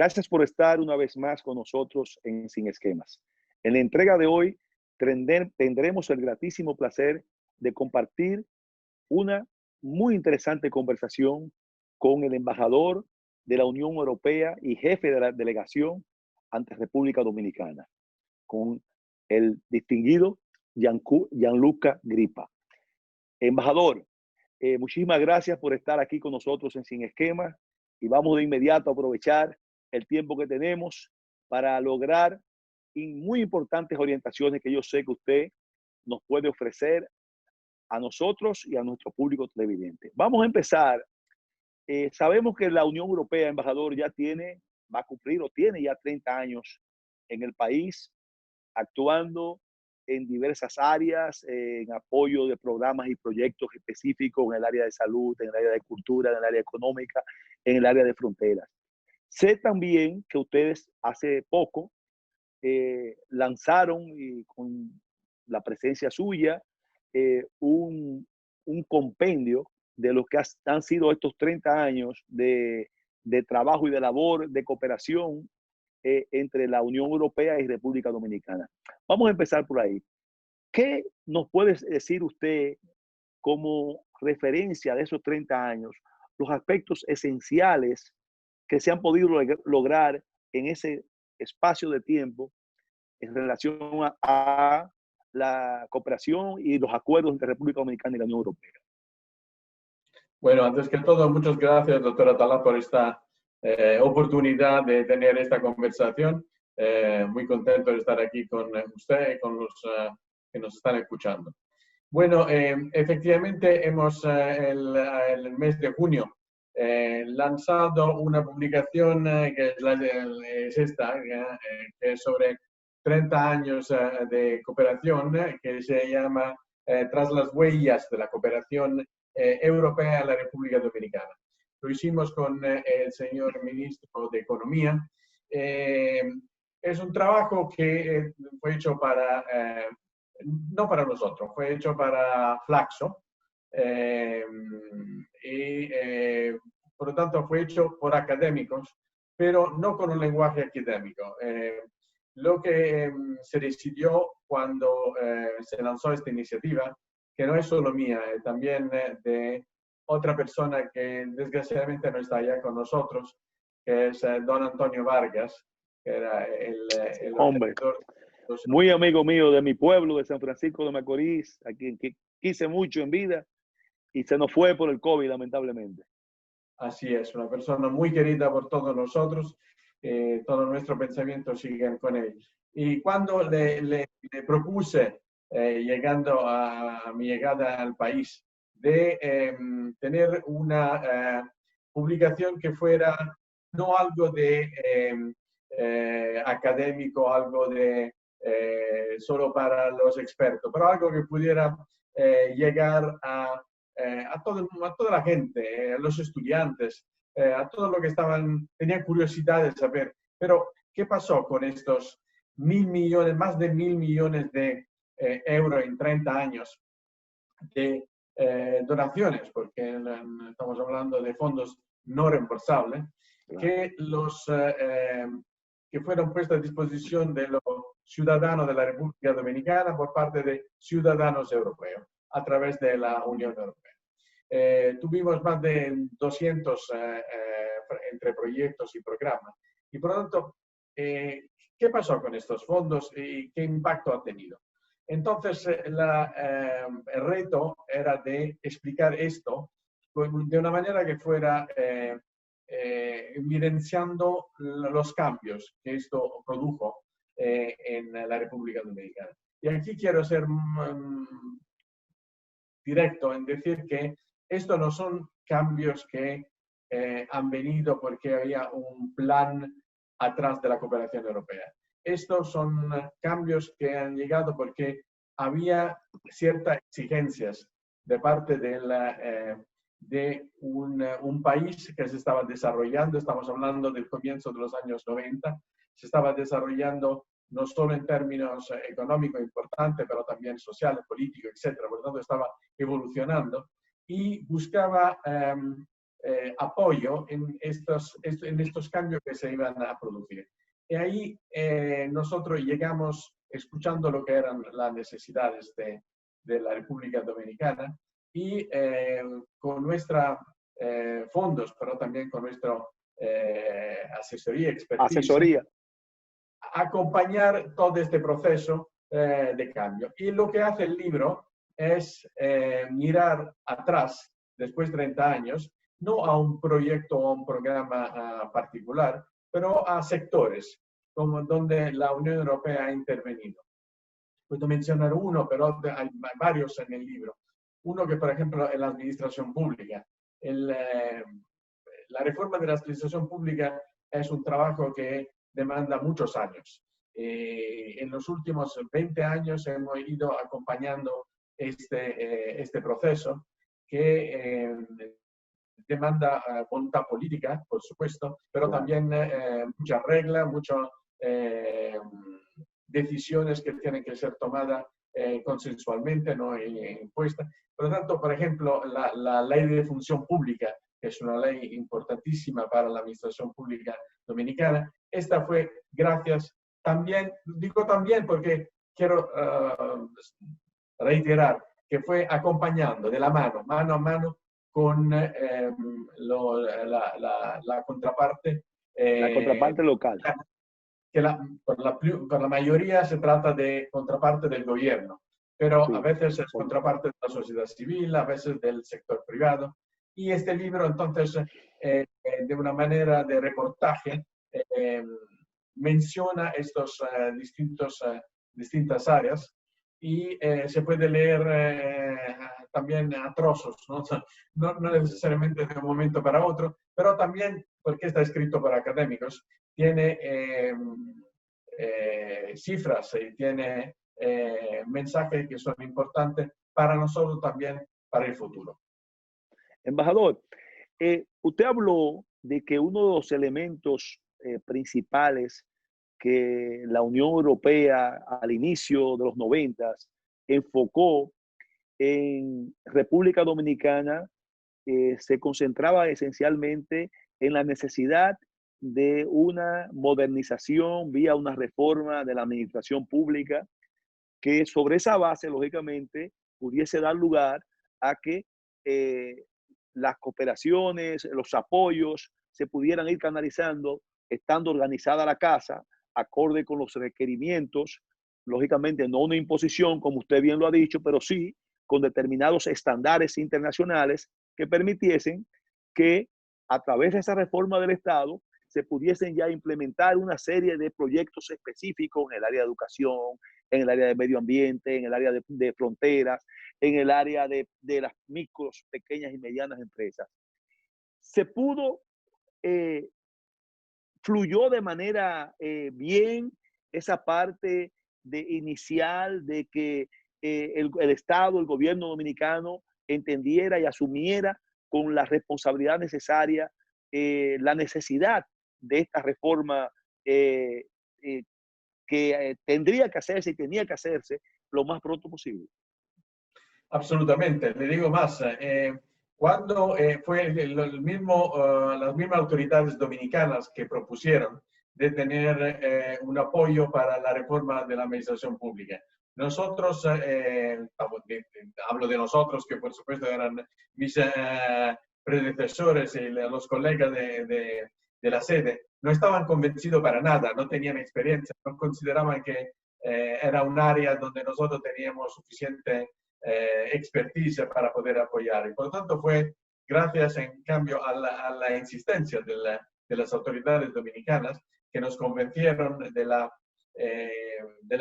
Gracias por estar una vez más con nosotros en Sin Esquemas. En la entrega de hoy tendremos el gratísimo placer de compartir una muy interesante conversación con el embajador de la Unión Europea y jefe de la delegación ante República Dominicana, con el distinguido Gianluca Grippa. Embajador, muchísimas gracias por estar aquí con nosotros en Sin Esquemas y vamos de inmediato a aprovechar el tiempo que tenemos para lograr muy importantes orientaciones que yo sé que usted nos puede ofrecer a nosotros y a nuestro público televidente. Vamos a empezar. Sabemos que la Unión Europea, embajador, va a cumplir o tiene ya 30 años en el país, actuando en diversas áreas, en apoyo de programas y proyectos específicos en el área de salud, en el área de cultura, en el área económica, en el área de fronteras. Sé también que ustedes hace poco lanzaron, y con la presencia suya, un compendio de lo que han sido estos 30 años de trabajo y de labor, de cooperación entre la Unión Europea y República Dominicana. Vamos a empezar por ahí. ¿Qué nos puede decir usted como referencia de esos 30 años, los aspectos esenciales que se han podido lograr en ese espacio de tiempo en relación a la cooperación y los acuerdos entre República Dominicana y la Unión Europea? Bueno, antes que todo, muchas gracias, doctora Atalá, por esta oportunidad de tener esta conversación. Muy contento de estar aquí con usted y con los que nos están escuchando. Bueno, efectivamente hemos el mes de junio lanzado una publicación que es esta, que es sobre 30 años de cooperación, que se llama Tras las huellas de la cooperación europea en la República Dominicana. Lo hicimos con el señor ministro de Economía. Es un trabajo que fue hecho no para nosotros, fue hecho para Flaxo. Por lo tanto, fue hecho por académicos, pero no con un lenguaje académico. Lo que se decidió cuando se lanzó esta iniciativa, que no es solo mía, también de otra persona que desgraciadamente no está ya con nosotros, que es don Antonio Vargas, que era el hombre, muy amigo mío de mi pueblo, de San Francisco de Macorís, a quien quise mucho en vida y se nos fue por el COVID, lamentablemente. Así es, una persona muy querida por todos nosotros, todo nuestro pensamiento sigue con él. Y cuando le propuse, llegando a mi llegada al país, de tener una publicación que fuera no algo de académico, algo de solo para los expertos, pero algo que pudiera llegar a toda la gente, a los estudiantes, a todos los que tenían curiosidad de saber. Pero, ¿qué pasó con estos 1.000 millones, más de 1.000 millones de euros en 30 años de donaciones? Porque estamos hablando de fondos no reembolsables, que fueron puestos a disposición de los ciudadanos de la República Dominicana por parte de ciudadanos europeos a través de la Unión Europea. Tuvimos más de 200 entre proyectos y programas. Y por lo tanto, ¿qué pasó con estos fondos y qué impacto ha tenido? Entonces, el reto era de explicar esto de una manera que fuera evidenciando los cambios que esto produjo en la República Dominicana. Y aquí quiero ser directo en decir que estos no son cambios que han venido porque había un plan atrás de la cooperación europea. Estos son cambios que han llegado porque había ciertas exigencias de parte de un país que se estaba desarrollando. Estamos hablando del comienzo de los años 90. Se estaba desarrollando no solo en términos económicos importantes, pero también sociales, políticos, etc. Por lo tanto, estaba evolucionando y buscaba apoyo en estos cambios que se iban a producir. Y ahí nosotros llegamos escuchando lo que eran las necesidades de la República Dominicana y con nuestra fondos, pero también con nuestra asesoría, expertise, acompañar todo este proceso de cambio. Y lo que hace el libro es mirar atrás, después de 30 años, no a un proyecto o a un programa particular, pero a sectores como donde la Unión Europea ha intervenido. Puedo mencionar uno, pero hay varios en el libro. Uno que, por ejemplo, es la administración pública. La reforma de la administración pública es un trabajo que demanda muchos años. En los últimos 20 años hemos ido acompañando este proceso que demanda voluntad política, por supuesto, pero también muchas reglas, muchas decisiones que tienen que ser tomadas consensualmente, no impuestas. Por lo tanto, por ejemplo, la ley de función pública, que es una ley importantísima para la administración pública dominicana, esta fue gracias también, digo también porque quiero reiterar que fue acompañando de la mano, mano a mano, con la contraparte. La contraparte local. Que por la mayoría se trata de contraparte del gobierno, pero sí, a veces es contraparte de la sociedad civil, a veces del sector privado. Y este libro, entonces, de una manera de reportaje, menciona estos distintas áreas y se puede leer también a trozos, ¿no? No necesariamente de un momento para otro, pero también porque está escrito para académicos, tiene cifras y tiene mensajes que son importantes para nosotros también, para el futuro. Embajador, usted habló de que uno de los elementos principales que la Unión Europea al inicio de los 90 enfocó en República Dominicana se concentraba esencialmente en la necesidad de una modernización vía una reforma de la administración pública que sobre esa base, lógicamente, pudiese dar lugar a que las cooperaciones, los apoyos se pudieran ir canalizando, estando organizada la casa, acorde con los requerimientos, lógicamente no una imposición, como usted bien lo ha dicho, pero sí con determinados estándares internacionales que permitiesen que a través de esa reforma del Estado se pudiesen ya implementar una serie de proyectos específicos en el área de educación, en el área de medio ambiente, en el área de fronteras, en el área de las micros, pequeñas y medianas empresas. Se pudo, fluyó de manera bien esa parte inicial de que el Estado, el gobierno dominicano entendiera y asumiera con la responsabilidad necesaria la necesidad de esta reforma que tendría que hacerse y tenía que hacerse lo más pronto posible. Absolutamente. Le digo más. Cuando fue las mismas autoridades dominicanas que propusieron de tener un apoyo para la reforma de la administración pública. Nosotros, hablo de nosotros, que por supuesto eran mis predecesores y los colegas de la sede, no estaban convencidos para nada, no tenían experiencia, no consideraban que era un área donde nosotros teníamos suficiente expertise para poder apoyar. Y por lo tanto fue gracias, en cambio, a la insistencia de las autoridades dominicanas que nos convencieron de la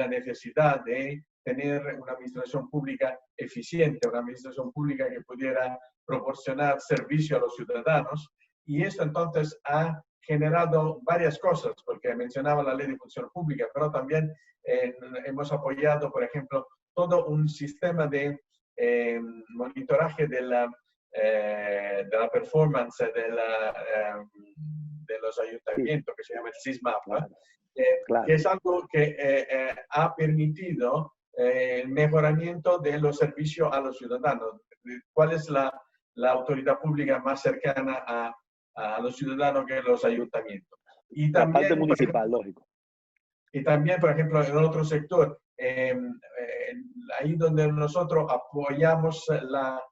necesidad de tener una administración pública eficiente, una administración pública que pudiera proporcionar servicio a los ciudadanos. Y esto entonces ha generado varias cosas, porque mencionaba la ley de función pública, pero también hemos apoyado, por ejemplo, todo un sistema de monitoraje de la performance de los ayuntamientos, que se llama el SISMAP, claro. Que es algo que ha permitido el mejoramiento de los servicios a los ciudadanos. ¿Cuál es la autoridad pública más cercana a los ciudadanos que los ayuntamientos. Y La parte también, municipal, lógico. y también, por ejemplo, en otro sector, ahí donde nosotros apoyamos la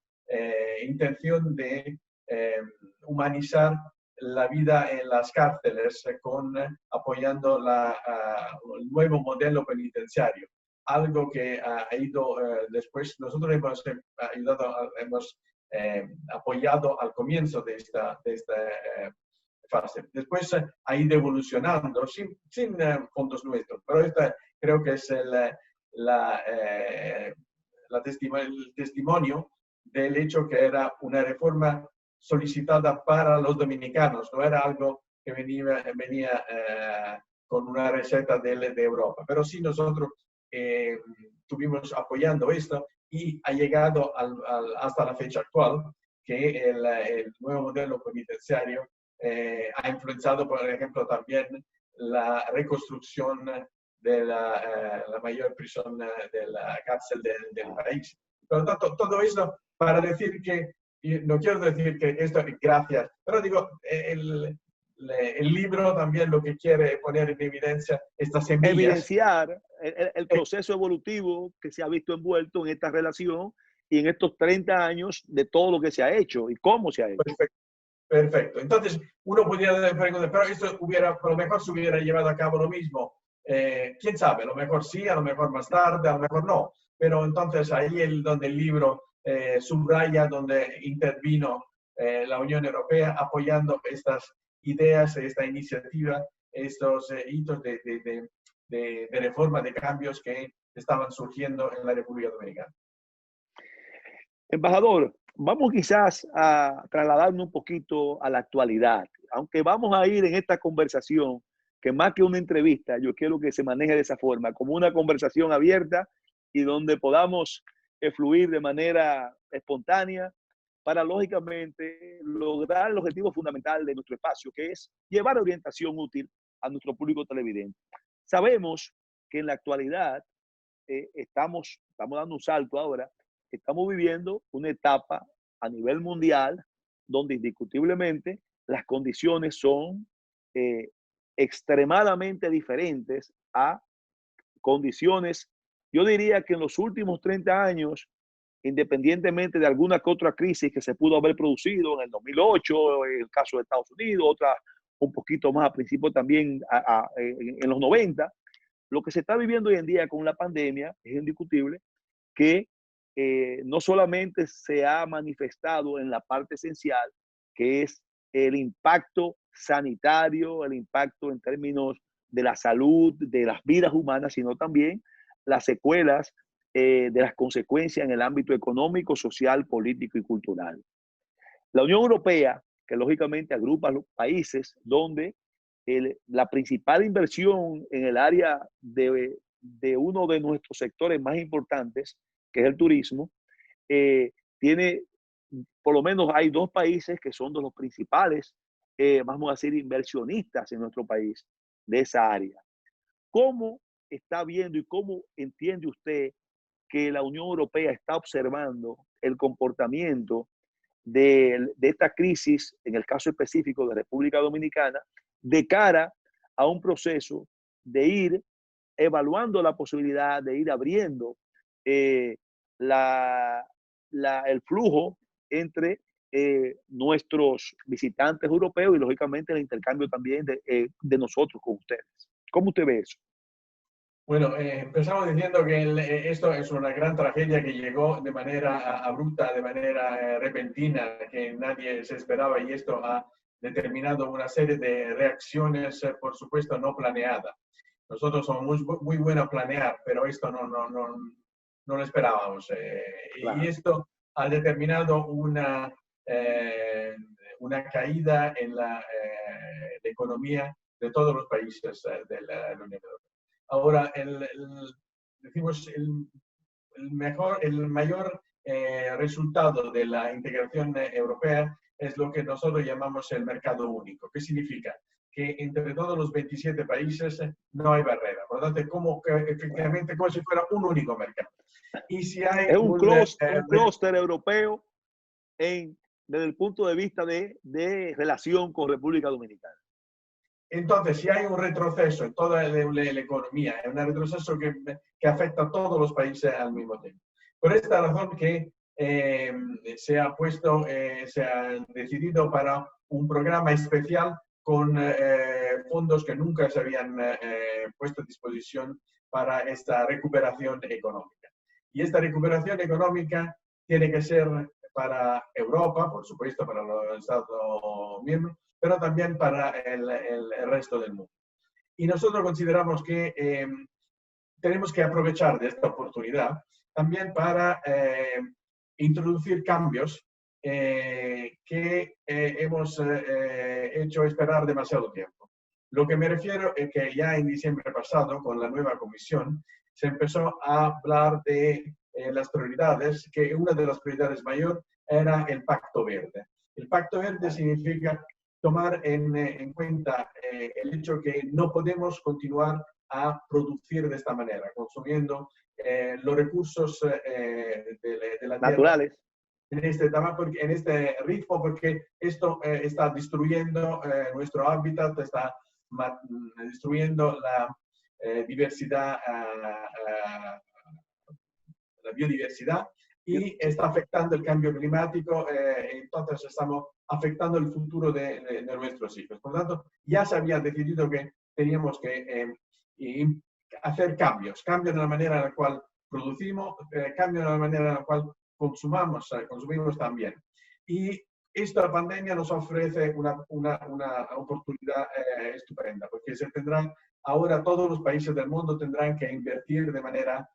intención de humanizar la vida en las cárceles apoyando el nuevo modelo penitenciario. Algo que ha ido después, nosotros hemos ayudado, hemos apoyado al comienzo de esta fase. Después ha ido evolucionando sin fondos nuestros, pero esta creo que es el testimonio del hecho que era una reforma solicitada para los dominicanos, no era algo que venía con una receta de Europa, pero sí nosotros estuvimos apoyando esto y ha llegado hasta la fecha actual que el nuevo modelo penitenciario ha influenciado, por ejemplo, también la reconstrucción de la mayor prisión de la cárcel del país. Por lo tanto, todo esto para decir que, y no quiero decir que esto es gracias, pero digo, el libro también lo que quiere poner en evidencia estas semillas. Evidenciar el proceso evolutivo que se ha visto envuelto en esta relación y en estos 30 años de todo lo que se ha hecho y cómo se ha hecho. Perfecto. Perfecto. Entonces, uno podría preguntar, pero esto a lo mejor se hubiera llevado a cabo lo mismo. ¿Quién sabe? A lo mejor sí, a lo mejor más tarde, a lo mejor no. Pero entonces ahí es donde el libro subraya, donde intervino la Unión Europea apoyando estas ideas, esta iniciativa, estos hitos de reforma, de cambios que estaban surgiendo en la República Dominicana. Embajador, vamos quizás a trasladarnos un poquito a la actualidad, aunque vamos a ir en esta conversación, que más que una entrevista, yo quiero que se maneje de esa forma, como una conversación abierta y donde podamos fluir de manera espontánea para, lógicamente, lograr el objetivo fundamental de nuestro espacio, que es llevar orientación útil a nuestro público televidente. Sabemos que en la actualidad estamos dando un salto ahora. Estamos viviendo una etapa a nivel mundial donde indiscutiblemente las condiciones son extremadamente diferentes a condiciones, yo diría que en los últimos 30 años, independientemente de alguna que otra crisis que se pudo haber producido en el 2008, en el caso de Estados Unidos, otra un poquito más a principios también en los 90, lo que se está viviendo hoy en día con la pandemia es indiscutible que no solamente se ha manifestado en la parte esencial, que es el impacto sanitario, el impacto en términos de la salud, de las vidas humanas, sino también las secuelas de las consecuencias en el ámbito económico, social, político y cultural. La Unión Europea, que lógicamente agrupa a los países donde la principal inversión en el área de uno de nuestros sectores más importantes, que es el turismo, tiene, por lo menos hay dos países que son de los principales, vamos a decir, inversionistas en nuestro país de esa área. ¿Cómo está viendo y cómo entiende usted que la Unión Europea está observando el comportamiento de esta crisis, en el caso específico de República Dominicana, de cara a un proceso de ir evaluando la posibilidad de ir abriendo el flujo entre nuestros visitantes europeos y lógicamente el intercambio también de nosotros con ustedes? ¿Cómo usted ve eso? Bueno, empezamos diciendo que esto es una gran tragedia que llegó de manera abrupta, de manera repentina, que nadie se esperaba, y esto ha determinado una serie de reacciones, por supuesto, no planeadas. Nosotros somos muy buenos a planear, pero esto no lo esperábamos. Claro. Y esto ha determinado una caída en la economía de todos los países de la Unión Europea. Ahora, decimos, el mayor resultado de la integración europea es lo que nosotros llamamos el mercado único. ¿Qué significa? Que entre todos los 27 países no hay barrera. Por lo tanto, efectivamente, como si fuera un único mercado. Y si hay es un clúster europeo en desde el punto de vista de relación con República Dominicana. Entonces, si hay un retroceso en toda la economía, es un retroceso que afecta a todos los países al mismo tiempo. Por esta razón que se ha decidido para un programa especial con fondos que nunca se habían puesto a disposición para esta recuperación económica. Y esta recuperación económica tiene que ser para Europa, por supuesto, para los Estados miembros, pero también para el resto del mundo. Y nosotros consideramos que tenemos que aprovechar de esta oportunidad también para introducir cambios que hemos hecho esperar demasiado tiempo. Lo que me refiero es que ya en diciembre pasado, con la nueva comisión, se empezó a hablar de las prioridades, que una de las prioridades mayor era el Pacto Verde. El Pacto Verde significa tomar en cuenta el hecho que no podemos continuar a producir de esta manera, consumiendo los recursos de la naturales tierra en este ritmo, porque esto está destruyendo nuestro hábitat, está destruyendo la diversidad, la biodiversidad, y está afectando el cambio climático, entonces estamos afectando el futuro de nuestros hijos. Por lo tanto, ya se había decidido que teníamos que hacer cambios en la manera en la cual producimos, cambios en la manera en la cual consumimos también. Y esta pandemia nos ofrece una oportunidad estupenda, porque ahora todos los países del mundo tendrán que invertir de manera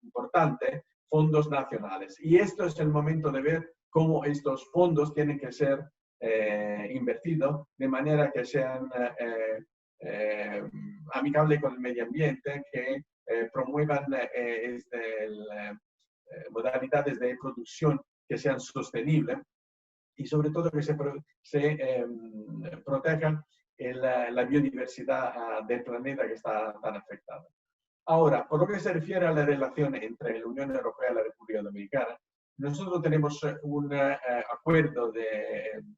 importante fondos nacionales. Y esto es el momento de ver cómo estos fondos tienen que ser invertidos de manera que sean amigables con el medio ambiente, que promuevan modalidades de producción que sean sostenibles y sobre todo que se protejan la biodiversidad del planeta que está tan afectada. Ahora, por lo que se refiere a la relación entre la Unión Europea y la República Dominicana, nosotros tenemos un acuerdo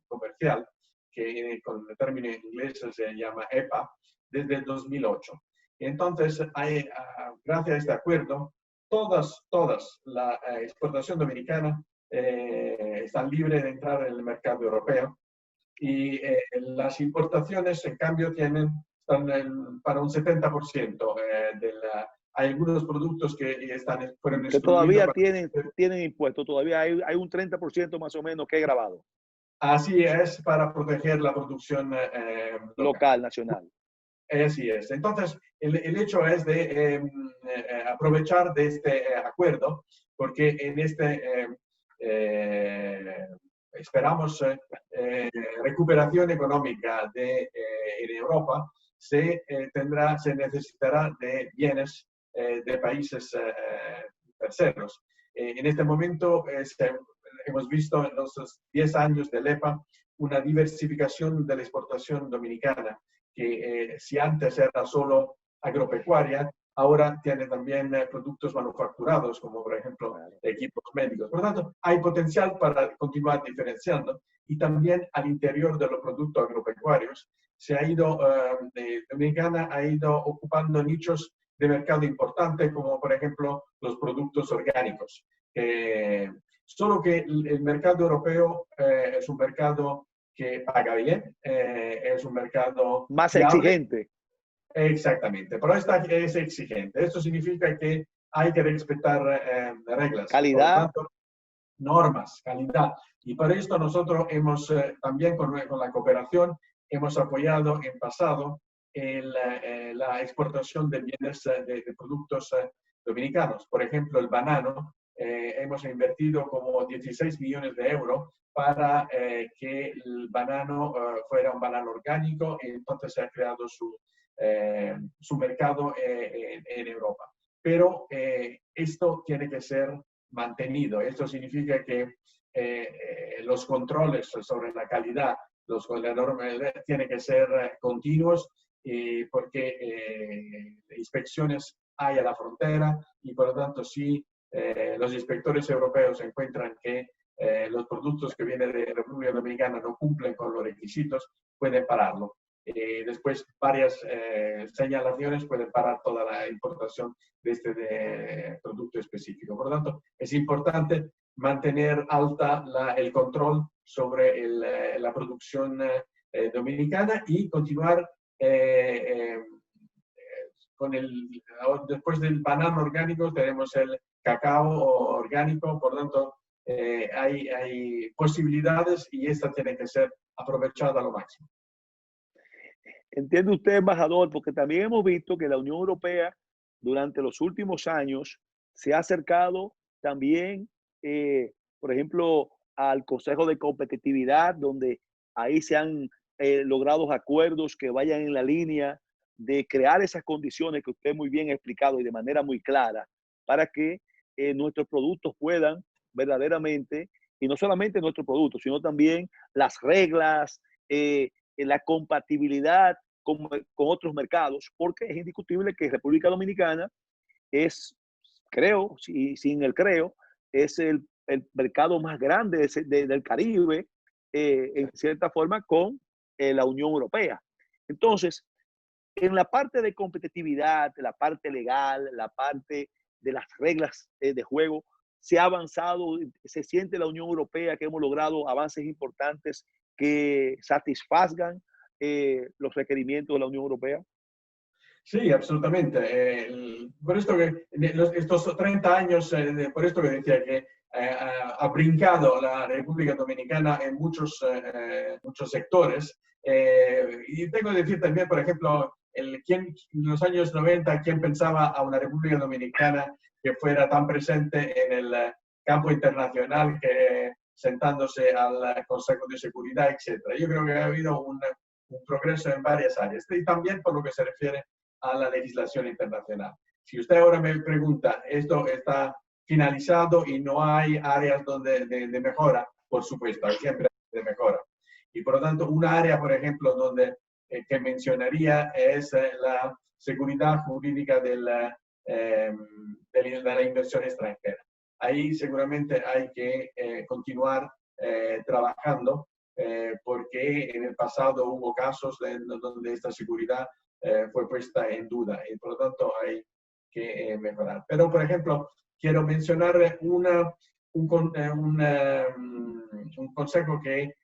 comercial que con el término en inglés se llama EPA desde el 2008. Entonces, gracias a este acuerdo, todas la exportación dominicana están libres de entrar en el mercado europeo y las importaciones, en cambio, están para un 70% hay algunos productos que fueron excluidos. Que todavía tienen impuestos, todavía hay un 30% más o menos que es grabado. Así es, para proteger la producción local, nacional. Así es. Entonces, el hecho es de aprovechar de este acuerdo, porque en esperamos recuperación económica en Europa, se necesitará de bienes de países terceros. En este momento hemos visto en los 10 años del EPA una diversificación de la exportación dominicana, que si antes era solo agropecuaria, ahora tiene también productos manufacturados, como por ejemplo equipos médicos. Por lo tanto, hay potencial para continuar diferenciando, y también al interior de los productos agropecuarios Dominicana ha ido ocupando nichos de mercado importantes, como por ejemplo los productos orgánicos. Solo que el mercado europeo es un mercado que paga bien, es un mercado más fiable. Exigente. Exactamente, pero esta es exigente. Esto significa que hay que respetar reglas. Calidad. Por lo tanto, normas, calidad. Y para esto nosotros hemos, también con la cooperación, hemos apoyado en pasado la exportación de bienes, de productos dominicanos. Por ejemplo, el banano. Hemos invertido como 16 millones de euros para que el banano fuera un banano orgánico, y entonces se ha creado su mercado en Europa. Pero esto tiene que ser mantenido. Esto significa que los controles sobre la calidad, la norma tienen que ser continuos, porque inspecciones hay a la frontera, y por lo tanto, si los inspectores europeos encuentran que los productos que vienen de República Dominicana no cumplen con los requisitos, pueden pararlo. Después, varias señalaciones pueden parar toda la importación de este producto específico. Por lo tanto, es importante mantener alta el control sobre la producción dominicana y continuar con después del banano orgánico tenemos el cacao orgánico, por lo tanto hay posibilidades y esta tiene que ser aprovechada a lo máximo. Entiende usted, embajador, porque también hemos visto que la Unión Europea durante los últimos años se ha acercado también, por ejemplo, al Consejo de Competitividad, donde ahí se han logrado acuerdos que vayan en la línea de crear esas condiciones que usted muy bien ha explicado y de manera muy clara para que nuestros productos puedan verdaderamente, y no solamente nuestros productos, sino también las reglas, la compatibilidad con otros mercados, porque es indiscutible que República Dominicana es, creo, sin el creo, es el mercado más grande del Caribe, en cierta forma, con la Unión Europea. Entonces, en la parte de competitividad, la parte legal, la parte de las reglas de juego, se ha avanzado, se siente la Unión Europea que hemos logrado avances importantes que satisfagan los requerimientos de la Unión Europea. Sí, absolutamente. Por esto que estos 30 años, por esto que decía que ha brincado la República Dominicana en muchos sectores. Y tengo que decir también, por ejemplo, en los años 90, ¿quién pensaba a una República Dominicana que fuera tan presente en el campo internacional, que sentándose al Consejo de Seguridad, etcétera? Yo creo que ha habido un progreso en varias áreas. Y también por lo que se refiere a la legislación internacional. Si usted ahora me pregunta, ¿esto está finalizado y no hay áreas de mejora? Por supuesto, hay siempre áreas de mejora. Y por lo tanto, una área, por ejemplo, que mencionaría es la seguridad jurídica de la inversión extranjera. Ahí seguramente hay que continuar trabajando porque en el pasado hubo casos donde esta seguridad fue puesta en duda y por lo tanto hay que mejorar. Pero, por ejemplo, quiero mencionar un consejo que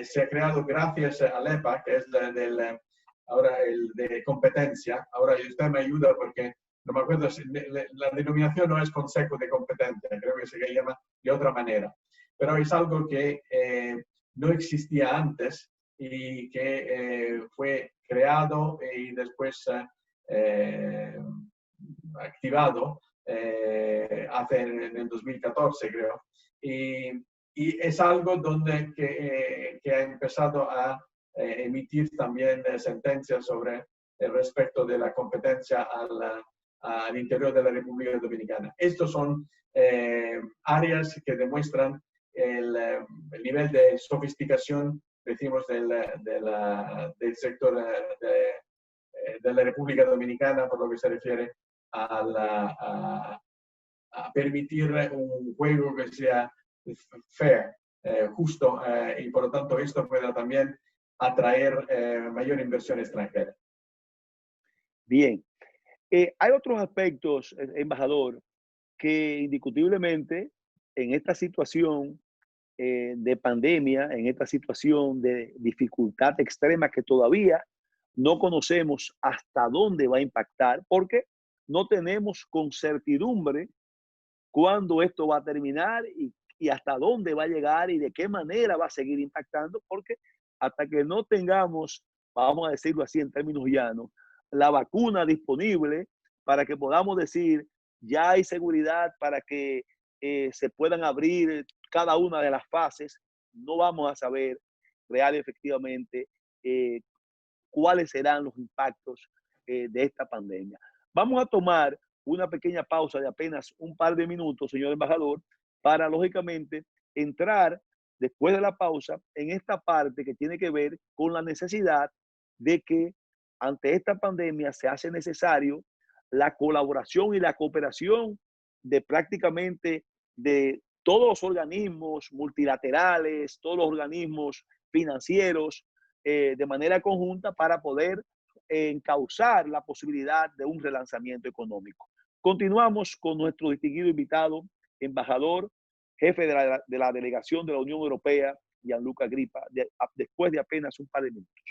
se ha creado gracias al EPA, que es ahora el de competencia. Ahora usted me ayuda porque no me acuerdo, la denominación no es consejo de competencia, creo que se llama de otra manera. Pero es algo que no existía antes y que fue creado y después activado en el 2014, creo. Y es algo que ha empezado a emitir también sentencias sobre el respecto de la competencia al interior de la República Dominicana. Estos son áreas que demuestran el nivel de sofisticación, decimos, del sector de la República Dominicana por lo que se refiere a permitir un juego que sea fair, justo, y por lo tanto esto pueda también atraer mayor inversión extranjera. Bien. Hay otros aspectos, embajador, que indiscutiblemente en esta situación de pandemia, en esta situación de dificultad extrema que todavía no conocemos hasta dónde va a impactar, porque no tenemos con certidumbre cuándo esto va a terminar y hasta dónde va a llegar y de qué manera va a seguir impactando, porque hasta que no tengamos, vamos a decirlo así en términos llanos, la vacuna disponible para que podamos decir ya hay seguridad para que se puedan abrir cada una de las fases, no vamos a saber real y efectivamente cuáles serán los impactos de esta pandemia. Vamos a tomar una pequeña pausa de apenas un par de minutos, señor embajador, para lógicamente entrar después de la pausa en esta parte que tiene que ver con la necesidad de que ante esta pandemia se hace necesario la colaboración y la cooperación de prácticamente de todos los organismos multilaterales, todos los organismos financieros, de manera conjunta para poder encauzar la posibilidad de un relanzamiento económico. Continuamos con nuestro distinguido invitado, embajador, jefe de la delegación de la Unión Europea, Gianluca Grippa, después de apenas un par de minutos.